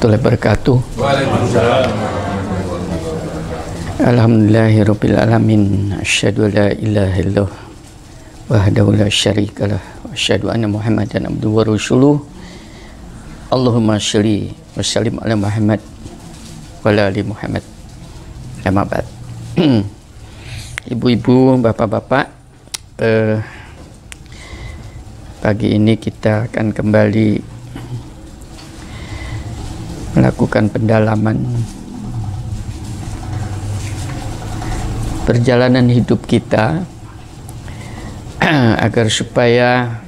warahmatullahi wabarakatuh. Waalaikumsalam. Alhamdulillahirabbil alamin. Asyhadu an la ilaha illallah wahdahu la syarikalah wa asyhadu anna Muhammadan abduhu wa rasuluh. Allahumma sholli wa sallim ala Muhammad wa ala ali Muhammad. Amma ba'd. Ibu-ibu, bapak-bapak, pagi ini kita akan kembali melakukan pendalaman perjalanan hidup kita agar supaya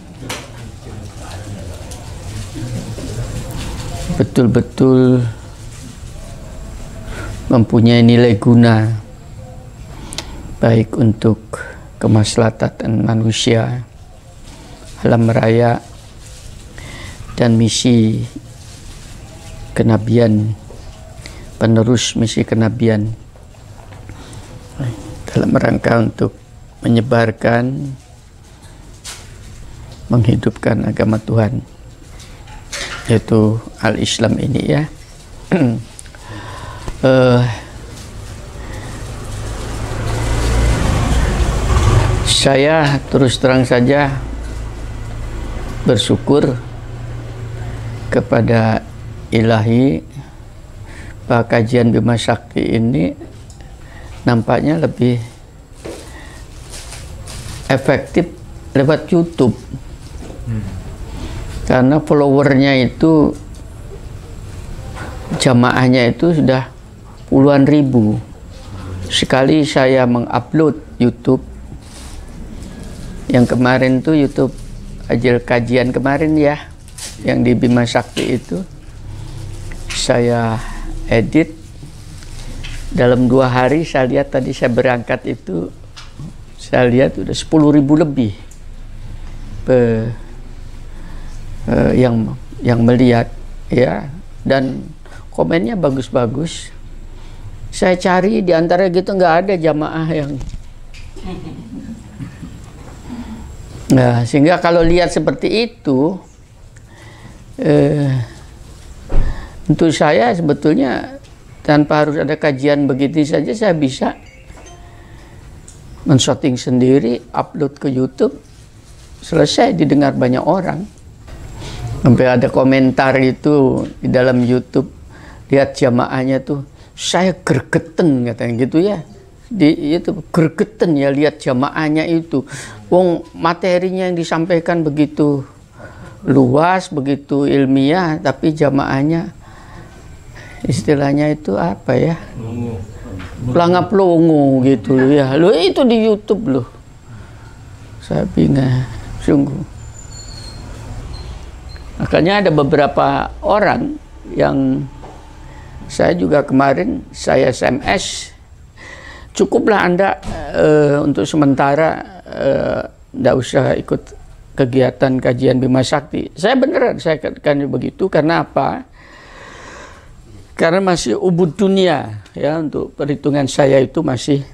betul-betul mempunyai nilai guna baik untuk kemaslahatan manusia, alam raya, dan misi kenabian, penerus misi kenabian dalam rangka untuk menyebarkan, menghidupkan agama Tuhan, yaitu al-Islam ini ya. Saya terus terang saja bersyukur kepada Ilahi bahwa kajian Bima Sakti ini nampaknya lebih efektif lewat YouTube, karena followernya itu, jamaahnya itu sudah puluhan ribu. Sekali saya mengupload YouTube, yang kemarin tuh YouTube hasil kajian kemarin ya, yang di Bima Sakti itu saya edit dalam 2 hari. Saya lihat tadi saya berangkat itu, saya lihat udah 10.000 lebih yang melihat ya, dan komennya bagus-bagus. Saya cari di antara gitu nggak ada jamaah yang nah, sehingga kalau lihat seperti itu, untuk saya sebetulnya tanpa harus ada kajian begitu saja saya bisa men-shooting sendiri, upload ke YouTube, selesai, didengar banyak orang. Sampai ada komentar itu di dalam YouTube, lihat jamaahnya tuh, saya gergeten katanya gitu ya. Itu gergeten ya lihat jamaahnya itu. Wong materinya yang disampaikan begitu luas, begitu ilmiah, tapi jamaahnya istilahnya itu apa ya, pelangap longo gitu ya. Lo itu di YouTube loh, saya bingung sungguh. Makanya ada beberapa orang yang saya juga kemarin saya SMS, cukuplah Anda untuk sementara nggak usah ikut kegiatan kajian Bima Sakti. Saya beneran saya katakan begitu, karena apa? Karena masih ubud dunia ya, untuk perhitungan saya itu masih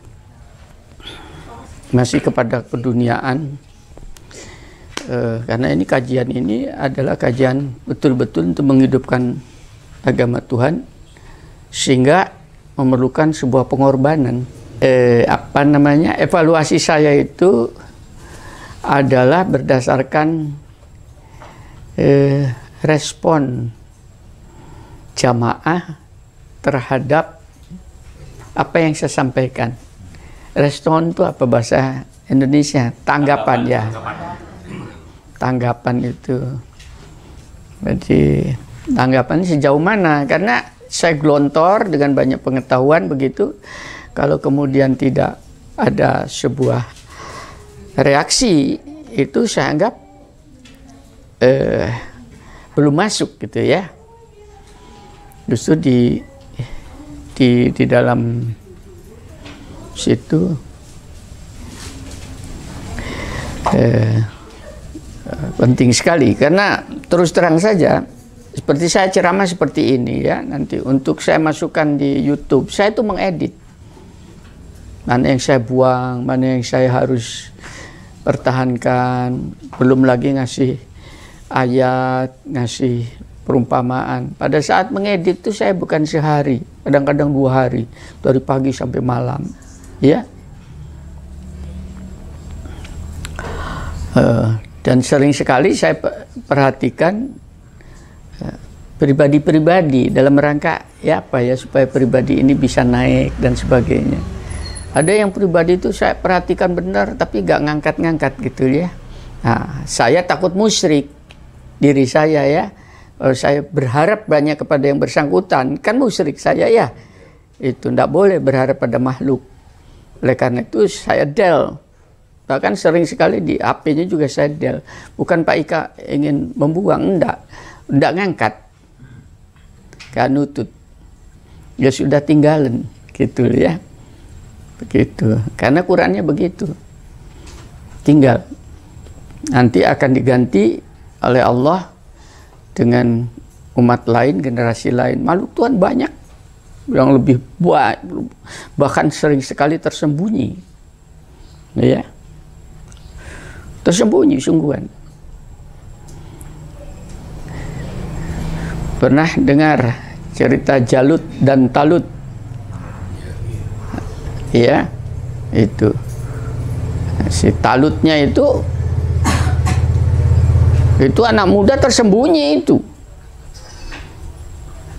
kepada keduniaan. Karena ini kajian ini adalah kajian betul-betul untuk menghidupkan agama Tuhan, sehingga memerlukan sebuah pengorbanan. Evaluasi saya itu adalah berdasarkan respon jamaah terhadap apa yang saya sampaikan. Respon itu apa bahasa Indonesia? Tanggapan ya. Tanggapan itu. Jadi tanggapan sejauh mana? Karena saya gelontor dengan banyak pengetahuan begitu. Kalau kemudian tidak ada sebuah reaksi, itu saya anggap belum masuk gitu ya. Justru di dalam situ penting sekali, karena terus terang saja seperti saya ceramah seperti ini ya, nanti untuk saya masukkan di YouTube, saya itu mengedit mana yang saya buang, mana yang saya harus pertahankan, belum lagi ngasih ayat, ngasih perumpamaan. Pada saat mengedit itu saya bukan sehari, kadang-kadang 2 hari, dari pagi sampai malam, ya. Dan sering sekali saya perhatikan pribadi-pribadi dalam rangka ya apa ya supaya pribadi ini bisa naik dan sebagainya. Ada yang pribadi itu saya perhatikan benar tapi gak ngangkat-ngangkat gitu ya. Nah, saya takut musyrik diri saya ya. Kalau saya berharap banyak kepada yang bersangkutan kan musyrik saya ya. Itu ndak boleh berharap pada makhluk. Oleh karena itu saya del. Bahkan sering sekali di HP-nya juga saya del. Bukan Pak Ika ingin membuang, enggak ngangkat. Kan nutut. Ya sudah tinggalan gitu ya. Begitu. Karena Qurannya begitu. Tinggal. Nanti akan diganti oleh Allah dengan umat lain, generasi lain. Makhluk Tuhan banyak yang lebih bahkan sering sekali tersembunyi. Ya. Tersembunyi sungguhan. Pernah dengar cerita Jalut dan Talut? Ya, itu. Si Talutnya itu anak muda tersembunyi itu.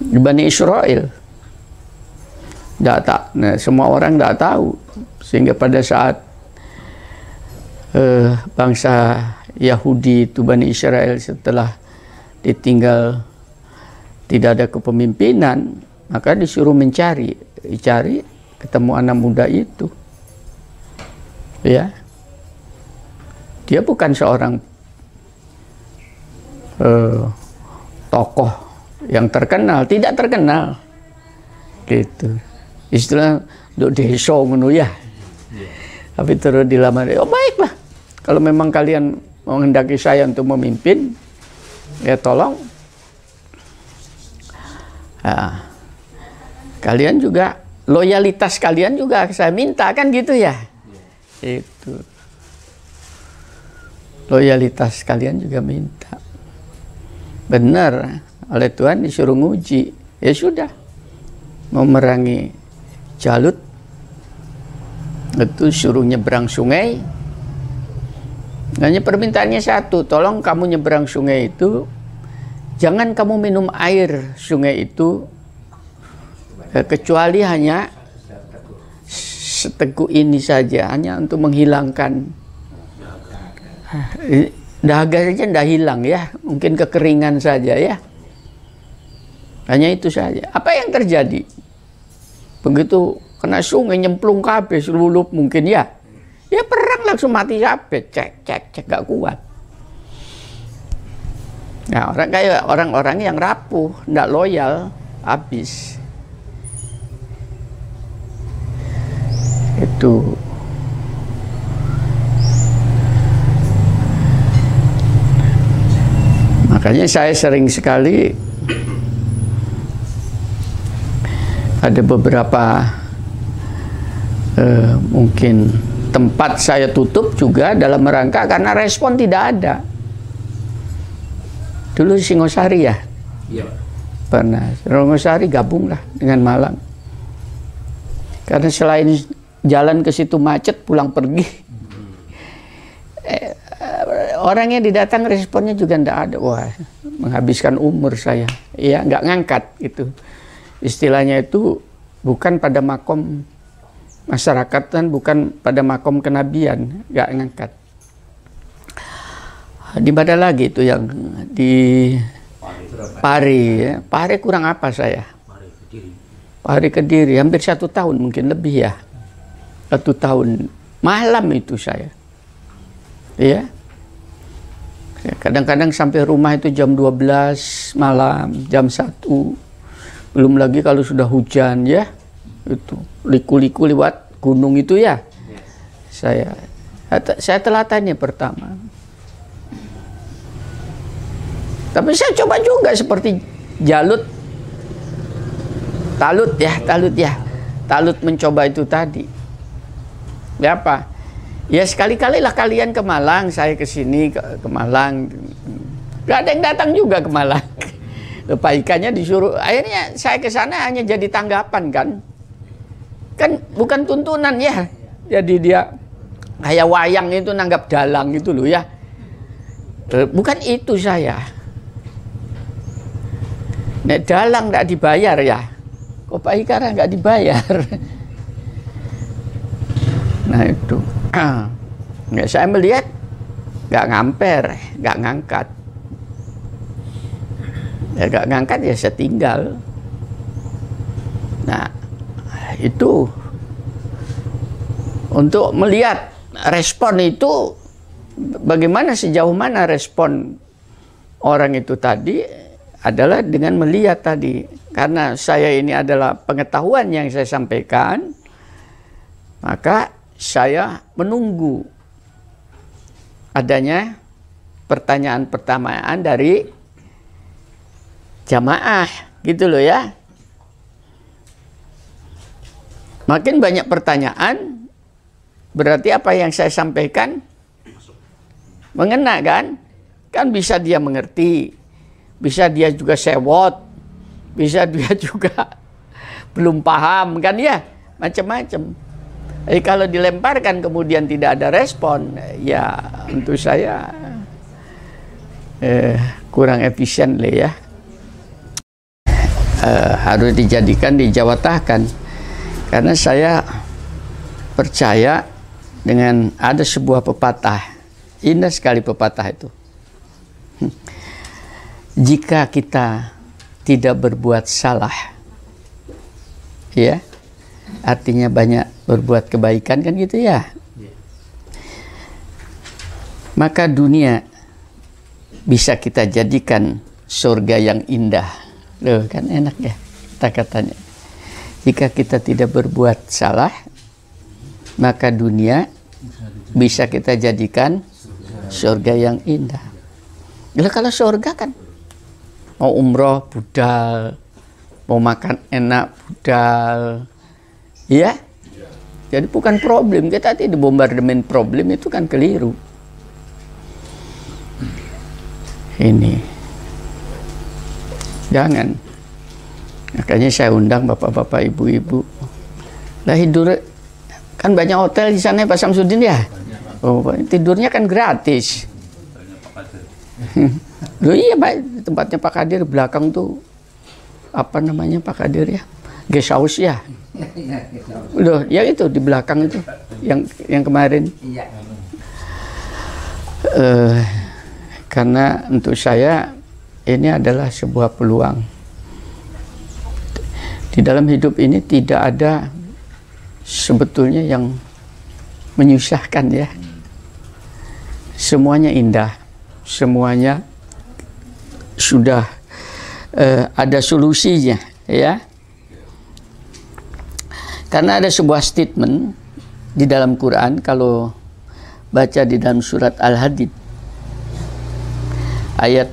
Di Bani Israel. Nah, semua orang tidak tahu. Sehingga pada saat bangsa Yahudi itu Bani Israel setelah ditinggal tidak ada kepemimpinan, maka disuruh dicari, ketemu anak muda itu. Ya. Dia bukan seorang tokoh yang terkenal, tidak terkenal. Gitu. Istilah duk desa ngono ya. Tapi terus dilamar, oh baiklah. Kalau memang kalian menghendaki saya untuk memimpin, ya tolong. Nah, kalian juga, loyalitas kalian juga saya minta, kan gitu ya. Itu. Loyalitas kalian juga minta. Benar, oleh Tuhan disuruh nguji. Ya sudah. Memerangi Jalut. Itu suruh nyebrang sungai. Hanya permintaannya satu, tolong kamu nyebrang sungai itu, jangan kamu minum air sungai itu kecuali hanya seteguk ini saja, hanya untuk menghilangkan dahaga saja, tidak hilang ya, mungkin kekeringan saja ya, hanya itu saja. Apa yang terjadi begitu kena sungai nyemplung kabeh selulup mungkin ya, ya perang langsung mati kabeh, cek gak kuat. Nah, orang-orang yang rapuh, tidak loyal, habis. Itu. Makanya saya sering sekali ada beberapa mungkin tempat saya tutup juga dalam rangka karena respon tidak ada. Dulu Singosari ya? Iya. Pernah. Singosari gabunglah dengan Malang. Karena selain jalan ke situ macet, pulang pergi. Orangnya didatang responnya juga tidak ada. Wah, menghabiskan umur saya. Iya, nggak ngangkat gitu. Istilahnya itu bukan pada makom masyarakat dan bukan pada makom kenabian, nggak ngangkat. Di mana lagi itu yang di Pari ya? Pari kurang apa saya? Pari Kediri, hampir 1 tahun mungkin lebih ya. 1 tahun malam itu saya. Iya. Kadang-kadang sampai rumah itu jam 12 malam, jam 1. Belum lagi kalau sudah hujan ya. Itu liku-liku lewat gunung itu ya. Saya telatannya pertama. Tapi saya coba juga seperti Talut ya. Talut mencoba itu tadi. Ya apa? Ya sekali-kali lah kalian ke Malang, saya ke sini ke Malang. Gak ada yang datang juga ke Malang. Pak Ikannya disuruh, akhirnya saya ke sana hanya jadi tanggapan kan. Kan bukan tuntunan ya. Jadi dia kayak wayang itu nanggap dalang gitu loh ya. Bukan itu saya. Nek dalang nggak dibayar ya. Kok Pak Ikara nggak dibayar? Nah itu. Nggak, saya melihat nggak ngamper, nggak ngangkat. Ya nggak ngangkat ya saya tinggal. Nah itu untuk melihat respon itu bagaimana, sejauh mana respon orang itu tadi adalah dengan melihat tadi. Karena saya ini adalah pengetahuan yang saya sampaikan, maka saya menunggu adanya pertanyaan-pertanyaan dari jamaah gitu loh ya. Makin banyak pertanyaan, berarti apa yang saya sampaikan mengena kan? Kan bisa dia mengerti, bisa dia juga sewot, bisa dia juga belum paham kan ya, macam-macam. Kalau dilemparkan kemudian tidak ada respon, ya untuk saya kurang efisien lah ya. Harus dijadikan, dijawatahkan. Karena saya percaya dengan ada sebuah pepatah, indah sekali pepatah itu. Jika kita tidak berbuat salah, ya, artinya banyak berbuat kebaikan kan gitu ya. Maka dunia bisa kita jadikan surga yang indah. Loh, kan enak ya kata-katanya. Jika kita tidak berbuat salah, maka dunia bisa kita jadikan surga yang indah. Kalau surga kan mau umroh budal, mau makan enak budal, ya. Jadi bukan problem, kita tidak bombardemen problem, itu kan keliru. Ini jangan. Makanya saya undang bapak-bapak, ibu-ibu. Lah tidur kan banyak hotel di sana Pak Samsudin ya. Oh, tidurnya kan gratis. Loh iya Pak, tempatnya Pak Kadir belakang tuh apa namanya Pak Kadir ya? Guest house ya. Loh, ya itu di belakang itu yang kemarin. Karena untuk saya ini adalah sebuah peluang. Di dalam hidup ini tidak ada sebetulnya yang menyusahkan ya. Semuanya indah, semuanya sudah ada solusinya ya. Karena ada sebuah statement di dalam Quran, kalau baca di dalam surat Al-Hadid ayat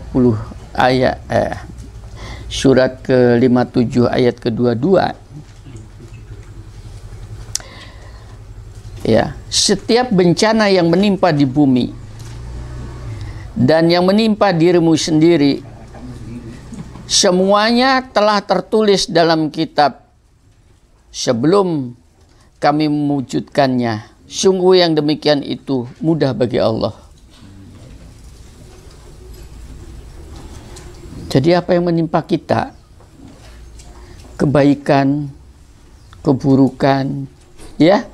surat ke-57 ayat ke-22 ya, setiap bencana yang menimpa di bumi dan yang menimpa dirimu sendiri semuanya telah tertulis dalam kitab sebelum kami mewujudkannya. Sungguh yang demikian itu mudah bagi Allah. Jadi apa yang menimpa kita, kebaikan, keburukan, ya,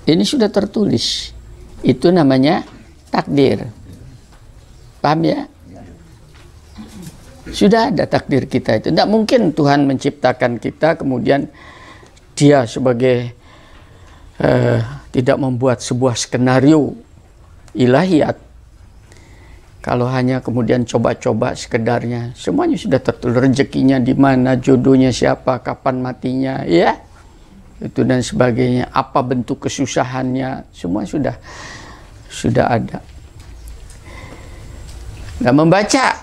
ini sudah tertulis. Itu namanya takdir. Paham ya? Sudah ada takdir kita itu. Tidak mungkin Tuhan menciptakan kita kemudian dia sebagai tidak membuat sebuah skenario ilahiyat. Kalau hanya kemudian coba-coba sekedarnya, semuanya sudah tertulis, rezekinya di mana, jodohnya siapa, kapan matinya, ya, itu dan sebagainya, apa bentuk kesusahannya, semua sudah ada. Nah, membaca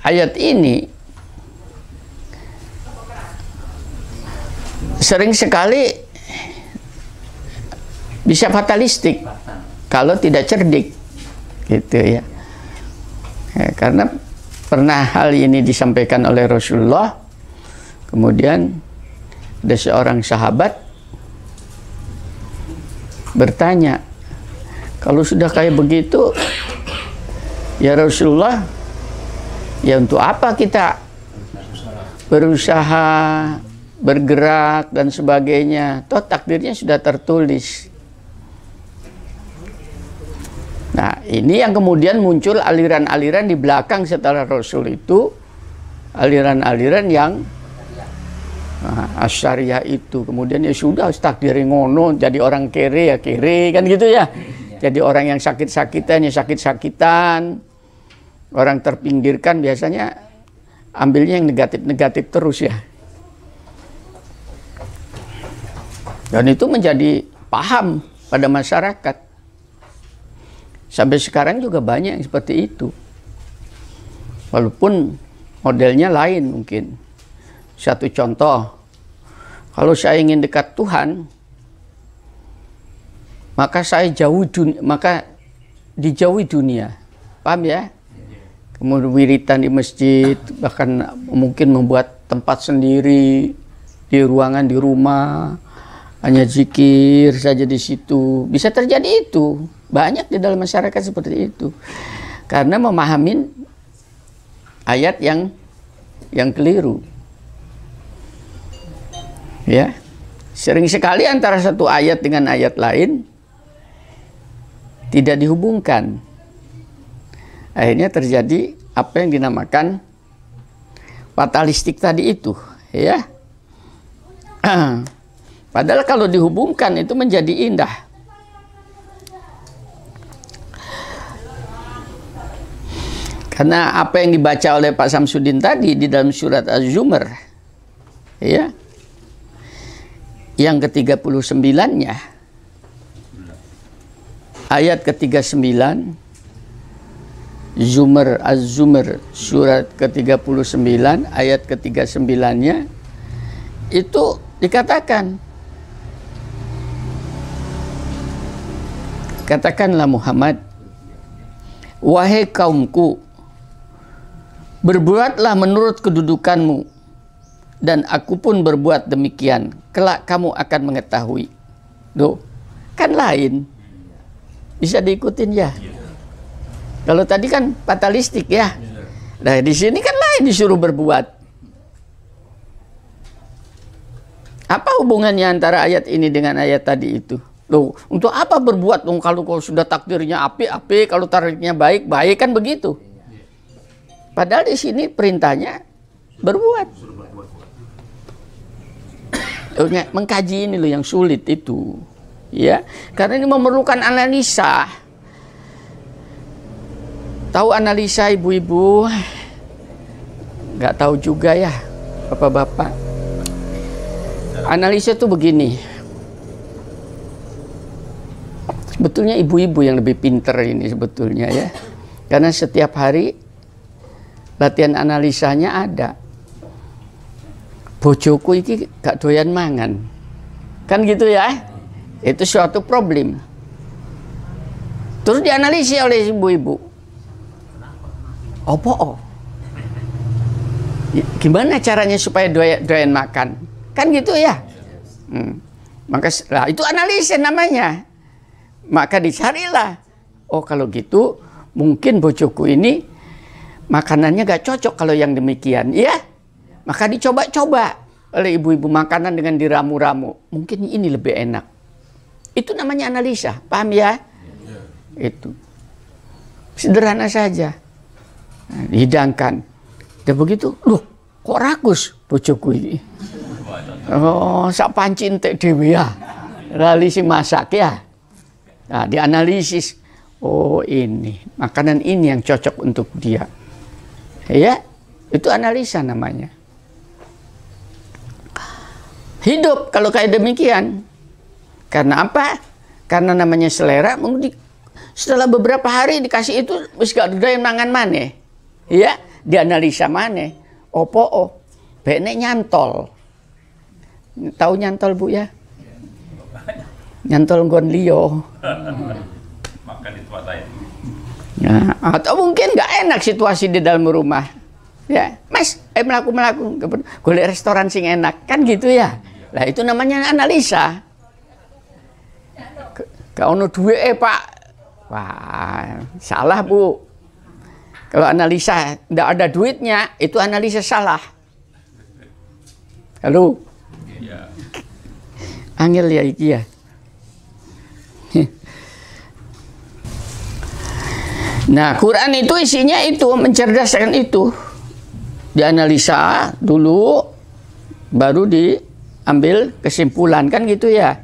ayat ini sering sekali bisa fatalistik kalau tidak cerdik, gitu ya. Karena pernah hal ini disampaikan oleh Rasulullah. Kemudian ada seorang sahabat bertanya, kalau sudah kayak begitu, ya Rasulullah, ya untuk apa kita berusaha, bergerak dan sebagainya? Toh takdirnya sudah tertulis. Nah, ini yang kemudian muncul aliran-aliran di belakang setelah Rasul itu, aliran-aliran yang Asyariah itu. Kemudian ya sudah, takdiri ngono, jadi orang kere ya kere, kan gitu ya. Jadi orang yang sakit-sakitan ya sakit-sakitan. Orang terpinggirkan biasanya ambilnya yang negatif-negatif terus ya. Dan itu menjadi paham pada masyarakat. Sampai sekarang juga banyak yang seperti itu. Walaupun modelnya lain mungkin. Satu contoh, kalau saya ingin dekat Tuhan, maka saya dijauhi dunia. Paham ya? Kemudian wiritan di masjid, bahkan mungkin membuat tempat sendiri di ruangan di rumah, hanya zikir saja di situ. Bisa terjadi itu. Banyak di dalam masyarakat seperti itu. Karena memahami ayat yang keliru. Ya. Sering sekali antara satu ayat dengan ayat lain tidak dihubungkan. Akhirnya terjadi apa yang dinamakan fatalistik tadi itu, ya. Padahal kalau dihubungkan itu menjadi indah. Karena apa yang dibaca oleh Pak Samsudin tadi di dalam surat Az-Zumar, ya, yang ke-39-nya, ayat ke-39, Az-Zumar surat ke-39, ayat ke-39-nya, itu dikatakan, katakanlah Muhammad, wahai kaumku, berbuatlah menurut kedudukanmu, dan aku pun berbuat demikian. Kelak kamu akan mengetahui. Loh, kan lain. Bisa diikutin ya. Kalau tadi kan fatalistik ya. Nah, di sini kan lain, disuruh berbuat. Apa hubungannya antara ayat ini dengan ayat tadi itu? Loh, untuk apa berbuat dong kalau sudah takdirnya api-api, kalau takdirnya baik-baik, kan begitu. Padahal di sini perintahnya berbuat. Mengkaji ini loh yang sulit itu, ya, karena ini memerlukan analisa. Tahu analisa ibu-ibu? Nggak tahu juga ya, bapak-bapak. Analisa itu begini. Sebetulnya ibu-ibu yang lebih pinter ini sebetulnya ya, karena setiap hari latihan analisanya ada. Bojoku iki gak doyan mangan, kan gitu ya, itu suatu problem. Terus dianalisis oleh ibu-ibu, gimana caranya supaya doyan makan, kan gitu ya. Maka itu analisis namanya. Maka dicarilah, oh kalau gitu mungkin bojoku ini makanannya gak cocok kalau yang demikian, ya. Maka dicoba-coba oleh ibu-ibu makanan dengan diramu-ramu. Mungkin ini lebih enak. Itu namanya analisa. Paham ya? Itu. Sederhana saja. Nah, dihidangkan. Dan begitu, loh, kok rakus bojoku ini? Oh, sak panci entek dhewe ya. Lali si masak ya. Nah, dianalisis. Oh, ini. Makanan ini yang cocok untuk dia. Ya, itu analisa namanya. Hidup kalau kayak demikian. Karena apa? Karena namanya selera. Setelah beberapa hari dikasih itu, wis gak ada yang mangan maneh. Ya, dianalisa maneh. Opo, bekne nyantol. Tahu nyantol Bu ya? Nyantol nggon liyo. Makan di tempat lain. Nah, atau mungkin gak enak situasi di dalam rumah. Ya, Mas, melaku golek restoran sing enak, kan gitu ya. Lah itu namanya analisa. Gak ono duit Pak. Wah, salah Bu. Kalau analisa tidak ada duitnya, itu analisa salah. Halo. Angel ya iki ya. Nah, Quran itu isinya itu mencerdaskan itu. Dianalisa dulu, baru diambil kesimpulan, kan gitu ya.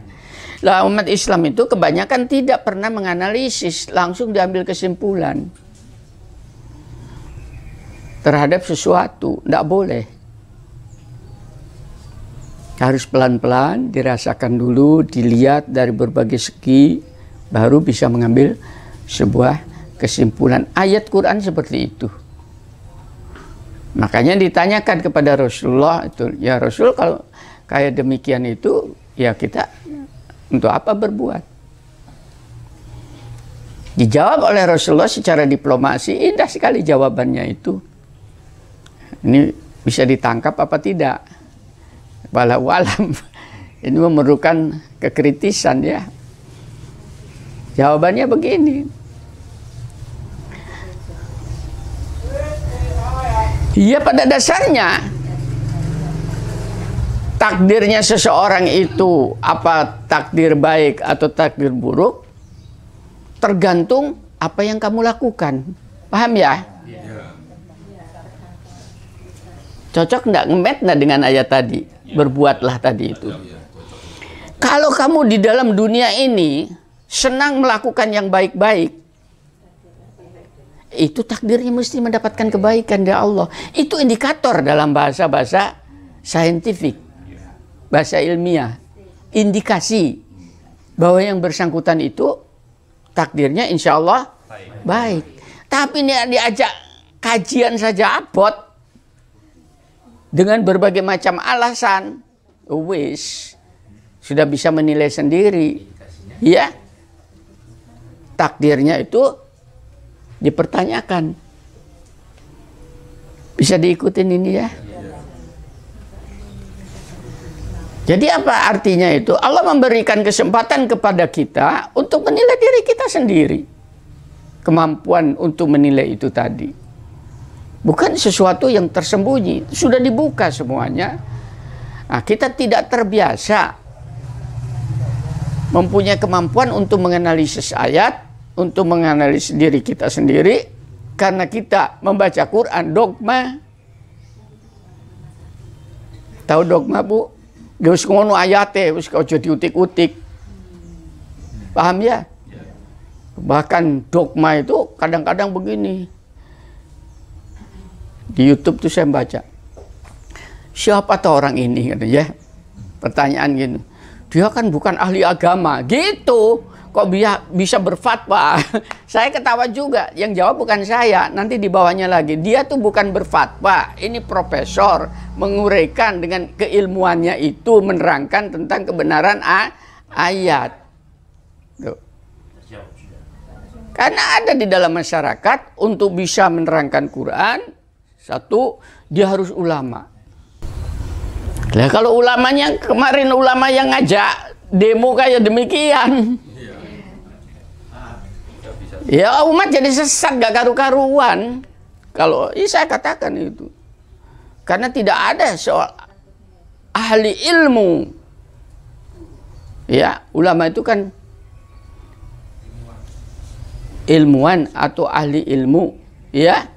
Lah umat Islam itu kebanyakan tidak pernah menganalisis, langsung diambil kesimpulan terhadap sesuatu. Tidak boleh. Harus pelan-pelan, dirasakan dulu, dilihat dari berbagai segi, baru bisa mengambil sebuah kesimpulan. Ayat Quran seperti itu. Makanya ditanyakan kepada Rasulullah itu, ya Rasul kalau kayak demikian itu, ya kita untuk apa berbuat? Dijawab oleh Rasulullah secara diplomasi, indah sekali jawabannya itu. Ini bisa ditangkap apa tidak? Walau alam. Ini memerlukan kekritisan ya. Jawabannya begini. Iya, pada dasarnya takdirnya seseorang itu, apa takdir baik atau takdir buruk, tergantung apa yang kamu lakukan. Paham ya? Cocok enggak, ngemet enggak dengan ayat tadi? Berbuatlah tadi itu. Kalau kamu di dalam dunia ini senang melakukan yang baik-baik, itu takdirnya mesti mendapatkan kebaikan dari Allah. Itu indikator dalam bahasa-bahasa saintifik, bahasa ilmiah. Indikasi bahwa yang bersangkutan itu takdirnya insya Allah baik. Tapi ini diajak kajian saja abot dengan berbagai macam alasan, wis sudah bisa menilai sendiri, ya. Takdirnya itu dipertanyakan. Bisa diikutin ini ya. Jadi apa artinya itu? Allah memberikan kesempatan kepada kita untuk menilai diri kita sendiri. Kemampuan untuk menilai itu tadi. Bukan sesuatu yang tersembunyi. Sudah dibuka semuanya. Nah, kita tidak terbiasa mempunyai kemampuan untuk menganalisis ayat, untuk menganalisis diri kita sendiri, karena kita membaca Quran dogma. Tahu dogma Bu? Wis ngono ayate, wis aja diutik-utik. Paham ya? Bahkan dogma itu kadang-kadang begini. Di YouTube tuh saya baca. Siapa tuh orang ini gitu ya? Pertanyaan gini. Dia kan bukan ahli agama, gitu. Kok bisa berfatwa? Saya ketawa juga. Yang jawab bukan saya. Nanti di bawahnya lagi. Dia tuh bukan berfatwa. Ini profesor. Menguraikan dengan keilmuannya itu. Menerangkan tentang kebenaran ayat. Tuh. Karena ada di dalam masyarakat. Untuk bisa menerangkan Quran. Satu, dia harus ulama. Nah, kalau ulamanya kemarin ulama yang ngajak demo kayak demikian. Ya umat jadi sesat gak karu-karuan. Kalau saya katakan itu. Karena tidak ada soal ahli ilmu. Ya, ulama itu kan ilmuwan atau ahli ilmu. Ya.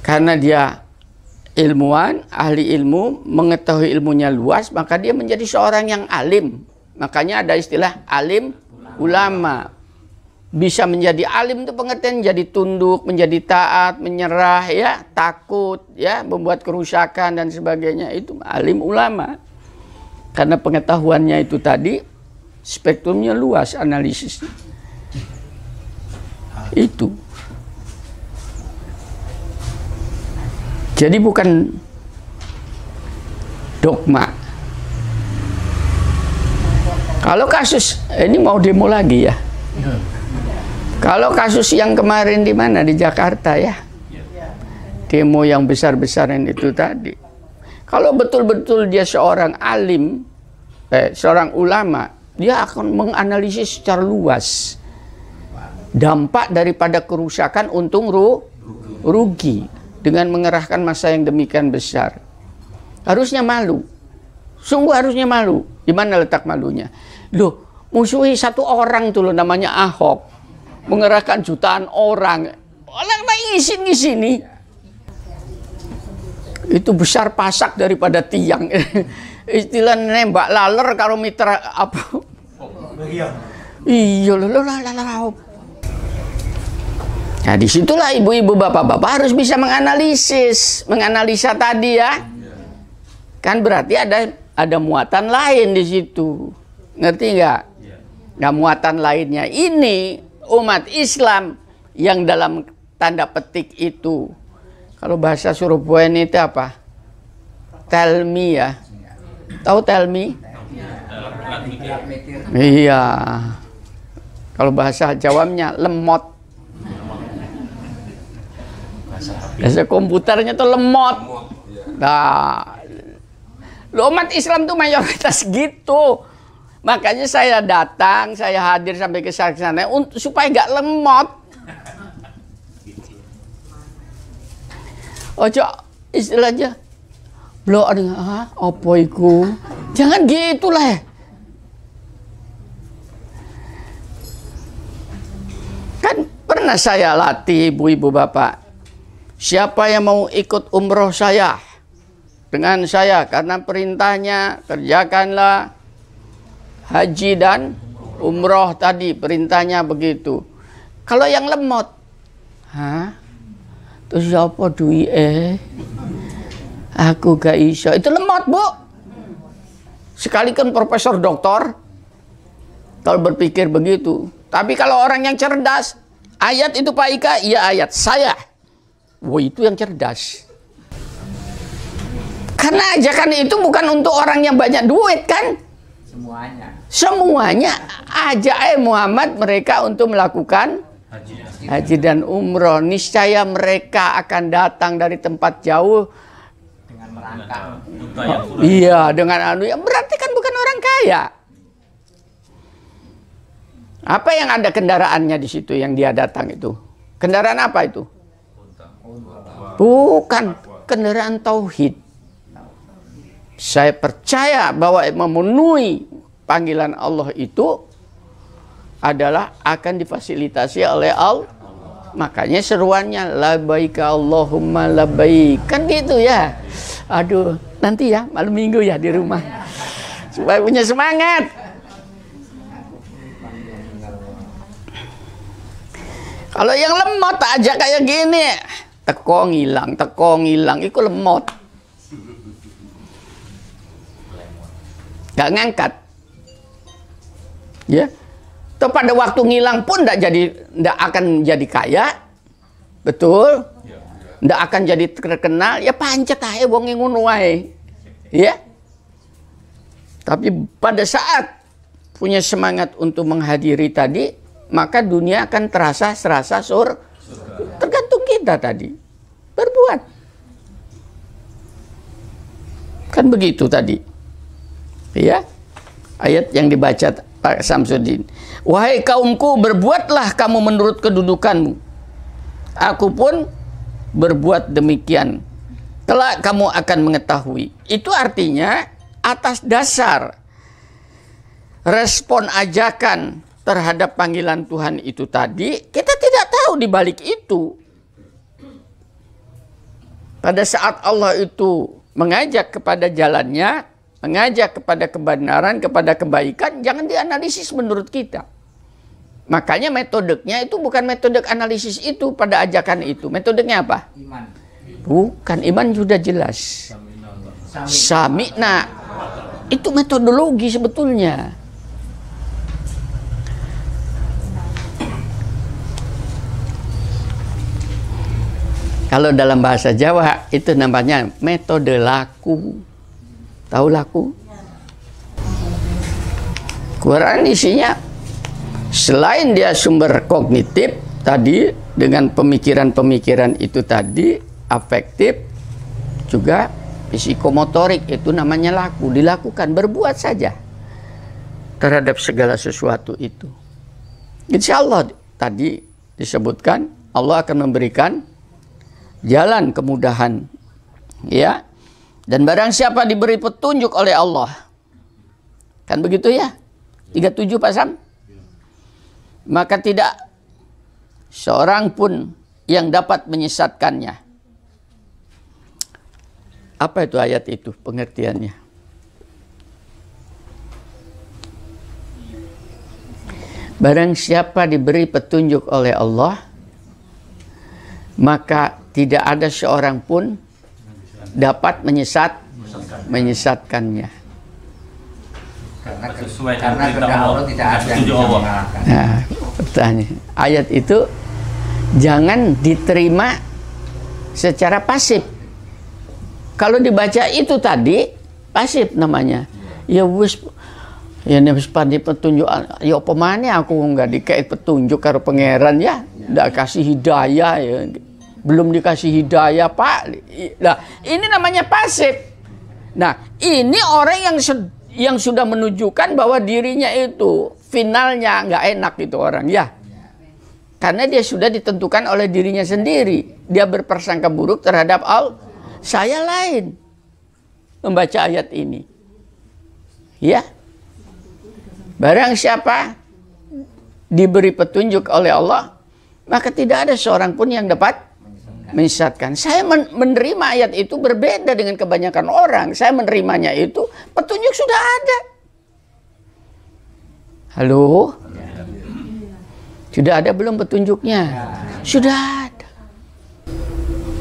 Karena dia ilmuwan, ahli ilmu, mengetahui ilmunya luas, maka dia menjadi seorang yang alim. Makanya ada istilah alim ulama. Bisa menjadi alim itu pengertian jadi tunduk, menjadi taat, menyerah, ya, takut, ya, membuat kerusakan dan sebagainya, itu alim ulama. Karena pengetahuannya itu tadi spektrumnya luas, analisis. Itu. Jadi bukan dogma. Kalau kasus ini mau demo lagi ya. Kalau kasus yang kemarin di mana, di Jakarta ya. demo yang besar-besaran itu tadi. Kalau betul-betul dia seorang alim, seorang ulama, dia akan menganalisis secara luas dampak daripada kerusakan untung rugi dengan mengerahkan massa yang demikian besar. Harusnya malu, sungguh harusnya malu. Di mana letak malunya? Loh, musuhi satu orang tuh loh, namanya Ahok, mengerahkan jutaan orang izin di sini. Itu besar pasak daripada tiang. Istilah nembak laler kalau mitra apa? Iya loh. Nah, disitulah ibu-ibu, bapak-bapak harus bisa menganalisa tadi ya. Kan berarti ada muatan lain di situ. Ngerti nggak? Nah, muatan lainnya ini umat Islam yang dalam tanda petik itu, kalau bahasa Surabaya itu apa? Tell me ya. Tahu tell me? Iya. Kalau bahasa Jawanya lemot. Bahasa komputernya tuh lemot. Nah, umat Islam tuh mayoritas gitu. Makanya saya datang, saya hadir sampai ke sana supaya nggak lemot. Ojo istilahnya blok ada apa iku? Jangan gitulah. Kan pernah saya latih ibu-ibu bapak. Siapa yang mau ikut umroh saya dengan saya karena perintahnya kerjakanlah haji dan umroh tadi, perintahnya begitu. Kalau yang lemot, terus siapa duit aku gak iso, itu lemot bu. Sekalikan profesor doktor kalau berpikir begitu. Tapi kalau orang yang cerdas, ayat itu Pak Ika, iya ayat saya. Wah, itu yang cerdas. Karena ajakan itu bukan untuk orang yang banyak duit kan? Semuanya ajak Muhammad mereka untuk melakukan haji dan umroh. Niscaya mereka akan datang dari tempat jauh dengan merangkak. Iya, dengan ya berarti kan bukan orang kaya. Apa yang ada kendaraannya di situ yang dia datang itu? Kendaraan apa itu? Bukan kendaraan tauhid. Saya percaya bahwa memenuhi panggilan Allah itu adalah akan difasilitasi oleh Allah. Makanya seruannya labbaika Allahumma labbaik. Kan gitu ya. Aduh, nanti ya malam minggu ya di rumah. Supaya punya semangat. Kalau yang lemot aja kayak gini, teko ngilang, itu lemot. Gak ngangkat. Ya. Tuh pada waktu ngilang pun ndak akan jadi kaya. Betul? Ndak akan jadi terkenal, ya pancet ae wong ngono wae. Ya. Tapi pada saat punya semangat untuk menghadiri tadi, maka dunia akan serasa surga. Tergantung kita tadi berbuat. Kan begitu tadi. Ya. Ayat yang dibaca Pak Samsudin. Wahai kaumku, berbuatlah kamu menurut kedudukanmu. Aku pun berbuat demikian. Kelak kamu akan mengetahui. Itu artinya atas dasar respon ajakan terhadap panggilan Tuhan itu tadi, kita tidak tahu di balik itu. Pada saat Allah itu mengajak kepada jalannya, mengajak kepada kebenaran, kepada kebaikan, jangan dianalisis menurut kita. Makanya metodenya itu bukan metode analisis itu pada ajakan itu. Metodenya apa? Iman. Bukan, iman sudah jelas. Sami'na. Itu metodologi sebetulnya. Kalau dalam bahasa Jawa itu namanya metode laku. Tahu laku? Quran isinya selain dia sumber kognitif tadi dengan pemikiran-pemikiran itu tadi, afektif, juga psikomotorik, itu namanya laku, dilakukan, berbuat saja terhadap segala sesuatu itu. Insya Allah tadi disebutkan Allah akan memberikan jalan kemudahan, ya. Dan barang siapa diberi petunjuk oleh Allah, kan begitu ya, 37 Pak Sam, maka tidak seorang pun yang dapat menyesatkannya. Apa itu ayat itu pengertiannya? Barang siapa diberi petunjuk oleh Allah, maka tidak ada seorang pun dapat menyesatkannya. Karena kehendak Allah tidak ada yang bisa mengalahkan. Nah, pertanyaan. Ayat itu jangan diterima secara pasif. Kalau dibaca itu tadi pasif namanya. Ya wis, ya wis pandi petunjuk. Ya apa maneh aku enggak dikait petunjuk karo pangeran ya, ndak kasih hidayah ya. Belum dikasih hidayah Pak. Nah, ini namanya pasif. Nah, ini orang yang sudah menunjukkan bahwa dirinya itu finalnya nggak enak itu orang ya. Karena dia sudah ditentukan oleh dirinya sendiri. Dia berprasangka buruk terhadap Allah. Saya lain membaca ayat ini. Ya. Barang siapa diberi petunjuk oleh Allah, maka tidak ada seorang pun yang dapat menyesatkan. Saya menerima ayat itu berbeda dengan kebanyakan orang. Saya menerimanya itu petunjuk sudah ada. Halo? Sudah ada belum petunjuknya? Sudah ada.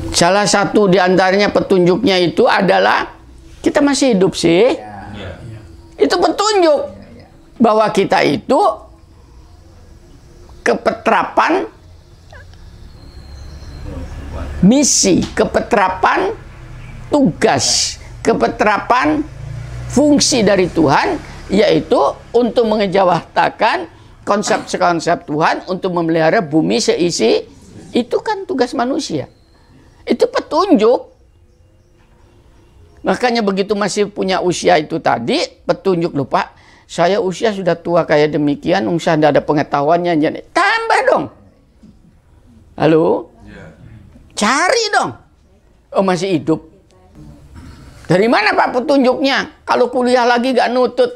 Salah satu di antaranya petunjuknya itu adalah kita masih hidup sih. Itu petunjuk bahwa kita itu kepetrapan misi, kepetrapan tugas, kepetrapan fungsi dari Tuhan, yaitu untuk mengejawatakan konsep-konsep Tuhan, untuk memelihara bumi seisi. Itu kan tugas manusia. Itu petunjuk. Makanya begitu masih punya usia itu tadi, petunjuk, lupa, saya usia sudah tua kayak demikian, saya tidak ada pengetahuannya, jadi tambah dong. Halo? Cari dong. Oh, masih hidup. Dari mana Pak petunjuknya? Kalau kuliah lagi gak nutut.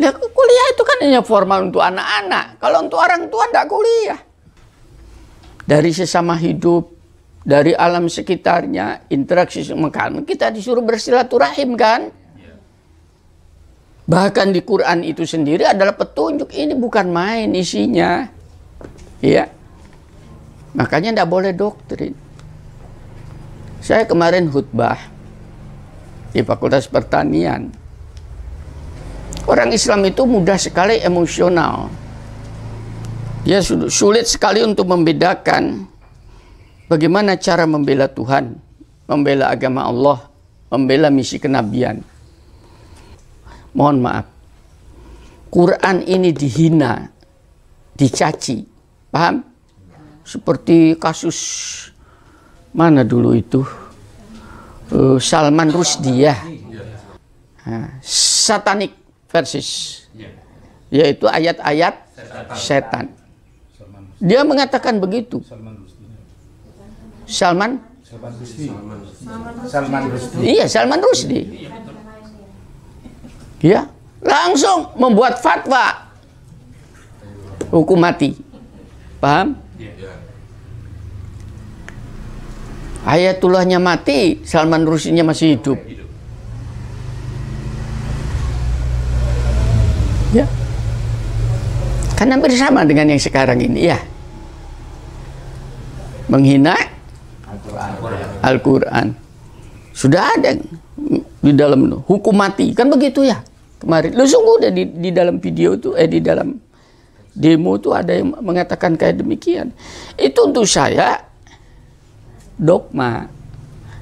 Ya, kuliah itu kan hanya formal untuk anak-anak. Kalau untuk orang tua gak kuliah. Dari sesama hidup, dari alam sekitarnya, interaksi sama kami, kita disuruh bersilaturahim kan? Bahkan di Quran itu sendiri adalah petunjuk. Ini bukan main isinya. Ya. Makanya tidak boleh doktrin. Saya kemarin khutbah di Fakultas Pertanian. Orang Islam itu mudah sekali emosional. Dia sulit sekali untuk membedakan bagaimana cara membela Tuhan, membela agama Allah, membela misi kenabian. Mohon maaf. Quran ini dihina, dicaci. Paham? Seperti kasus mana dulu itu? Salman Rushdie ya. Satanic verses. Yaitu ayat-ayat setan. Dia mengatakan begitu. Salman Rushdie. Iya, Salman Rushdie. Ya, langsung membuat fatwa hukum mati. Paham? Ayatullahnya mati, Salman Rushdie-nya masih hidup. Ya. Kan hampir sama dengan yang sekarang ini ya. Menghina Al-Quran. Sudah ada di dalam hukum mati. Kan begitu ya. Kemarin. Lu sungguh udah di dalam video itu, di dalam demo itu ada yang mengatakan kayak demikian. Itu untuk saya dogma.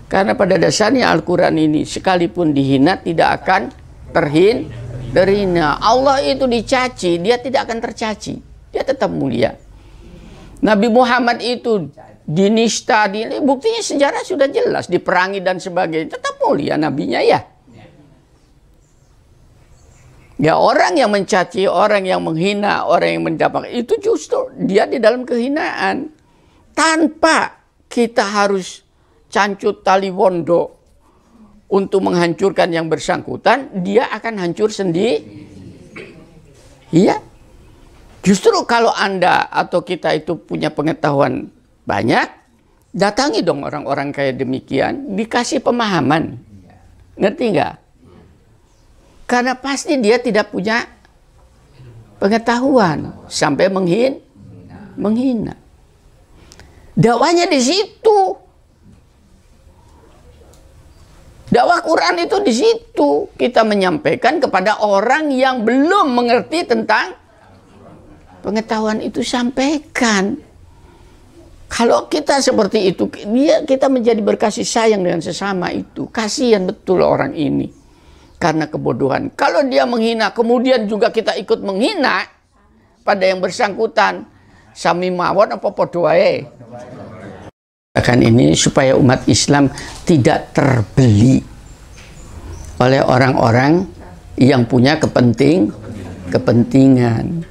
Karena pada dasarnya Al-Quran ini sekalipun dihina tidak akan terhina. Allah itu dicaci, dia tidak akan tercaci. Dia tetap mulia. Nabi Muhammad itu dinista, buktinya sejarah sudah jelas, diperangi dan sebagainya, tetap mulia nabinya ya. Ya, orang yang mencaci, orang yang menghina, orang yang mencapak, itu justru dia di dalam kehinaan. Tanpa kita harus cancut tali wondo untuk menghancurkan yang bersangkutan, dia akan hancur sendiri. Iya. Justru kalau Anda atau kita itu punya pengetahuan banyak, datangi dong orang-orang kayak demikian, dikasih pemahaman. Ngerti nggak? Karena pasti dia tidak punya pengetahuan sampai menghina. Dakwahnya di situ. Dakwah Quran itu di situ. Kita menyampaikan kepada orang yang belum mengerti tentang pengetahuan itu, sampaikan. Kalau kita seperti itu, kita menjadi berkasih sayang dengan sesama itu. Kasihan betul orang ini karena kebodohan. Kalau dia menghina, kemudian juga kita ikut menghina pada yang bersangkutan, sami mawon apa padha wae. Akan ini supaya umat Islam tidak terbeli oleh orang-orang yang punya kepentingan.